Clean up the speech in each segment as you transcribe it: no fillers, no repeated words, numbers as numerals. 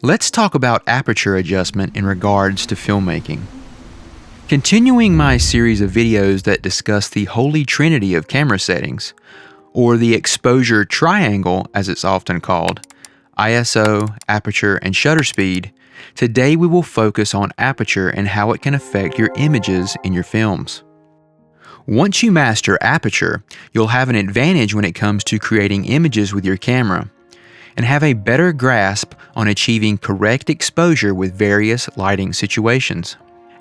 Let's talk about aperture adjustment in regards to filmmaking. Continuing my series of videos that discuss the holy trinity of camera settings, or the exposure triangle as it's often called, ISO, aperture, and shutter speed, today we will focus on aperture and how it can affect your images in your films. Once you master aperture, you'll have an advantage when it comes to creating images with your camera, and have a better grasp on achieving correct exposure with various lighting situations.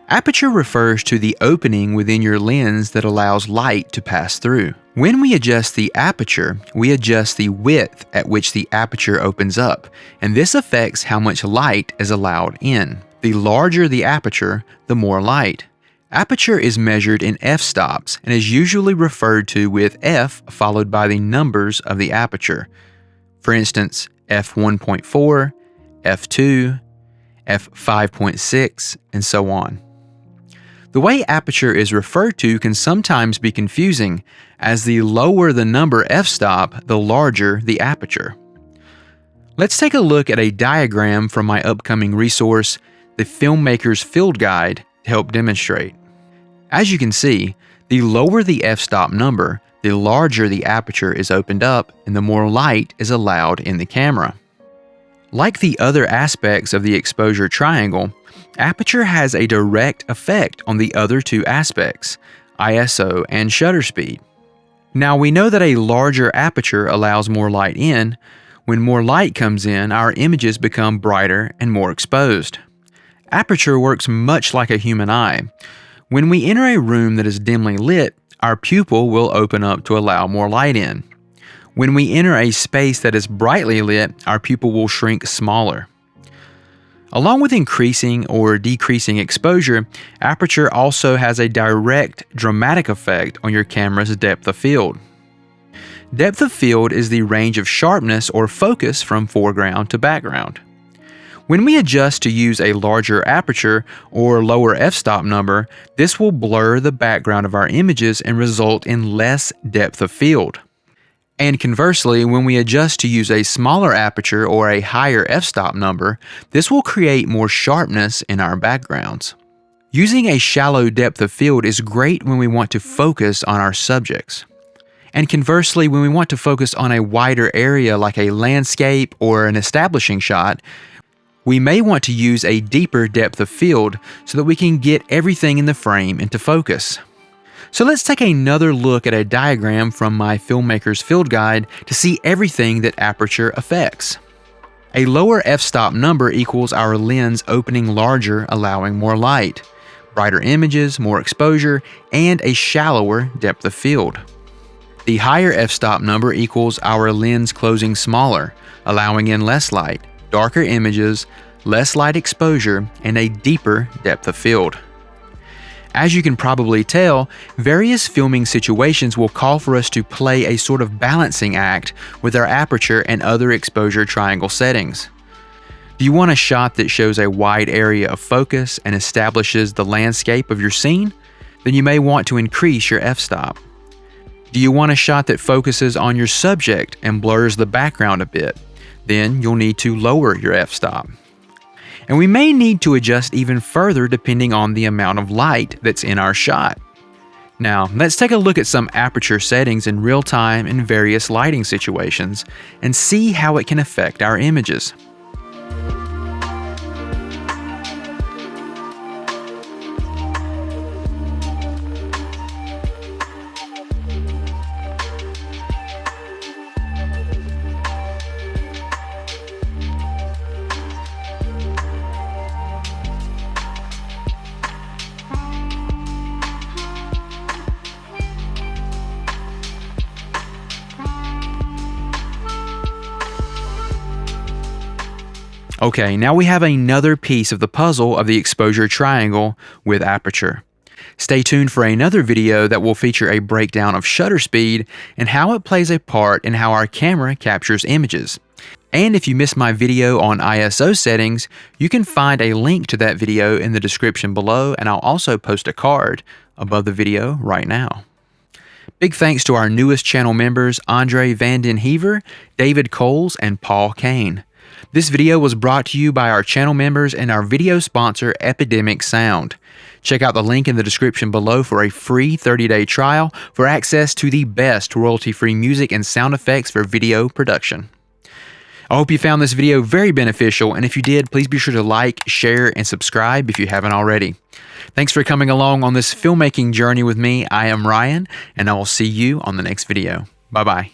Aperture refers to the opening within your lens that allows light to pass through. When we adjust the aperture, we adjust the width at which the aperture opens up, and this affects how much light is allowed in. The larger the aperture, the more light. Aperture is measured in f-stops and is usually referred to with f followed by the numbers of the aperture. For instance, f1.4, f2, f5.6, and so on. The way aperture is referred to can sometimes be confusing, as the lower the number f-stop, the larger the aperture. Let's take a look at a diagram from my upcoming resource, the Filmmaker's Field Guide, to help demonstrate. As you can see, the lower the f-stop number, the larger the aperture is opened up and the more light is allowed in the camera. Like the other aspects of the exposure triangle, aperture has a direct effect on the other two aspects, ISO and shutter speed. Now we know that a larger aperture allows more light in. When more light comes in, our images become brighter and more exposed. Aperture works much like a human eye. When we enter a room that is dimly lit, our pupil will open up to allow more light in. When we enter a space that is brightly lit, our pupil will shrink smaller. Along with increasing or decreasing exposure, aperture also has a direct, dramatic effect on your camera's depth of field. Depth of field is the range of sharpness or focus from foreground to background. When we adjust to use a larger aperture or lower f-stop number, this will blur the background of our images and result in less depth of field. And conversely, when we adjust to use a smaller aperture or a higher f-stop number, this will create more sharpness in our backgrounds. Using a shallow depth of field is great when we want to focus on our subjects. And conversely, when we want to focus on a wider area like a landscape or an establishing shot, we may want to use a deeper depth of field so that we can get everything in the frame into focus. So let's take another look at a diagram from my Filmmaker's Field Guide to see everything that aperture affects. A lower f-stop number equals our lens opening larger, allowing more light, brighter images, more exposure, and a shallower depth of field. The higher f-stop number equals our lens closing smaller, allowing in less light, darker images, less light exposure, and a deeper depth of field. As you can probably tell, various filming situations will call for us to play a sort of balancing act with our aperture and other exposure triangle settings. Do you want a shot that shows a wide area of focus and establishes the landscape of your scene? Then you may want to increase your f-stop. Do you want a shot that focuses on your subject and blurs the background a bit? Then you'll need to lower your f-stop. And we may need to adjust even further depending on the amount of light that's in our shot. Now, let's take a look at some aperture settings in real time in various lighting situations and see how it can affect our images. Okay, now we have another piece of the puzzle of the exposure triangle with aperture. Stay tuned for another video that will feature a breakdown of shutter speed and how it plays a part in how our camera captures images. And if you missed my video on ISO settings, you can find a link to that video in the description below, and I'll also post a card above the video right now. Big thanks to our newest channel members, Andre Van Den Heever, David Coles, and Paul Kane. This video was brought to you by our channel members and our video sponsor, Epidemic Sound. Check out the link in the description below for a free 30-day trial for access to the best royalty-free music and sound effects for video production. I hope you found this video very beneficial, and if you did, please be sure to like, share, and subscribe if you haven't already. Thanks for coming along on this filmmaking journey with me. I am Ryan, and I will see you on the next video. Bye-bye.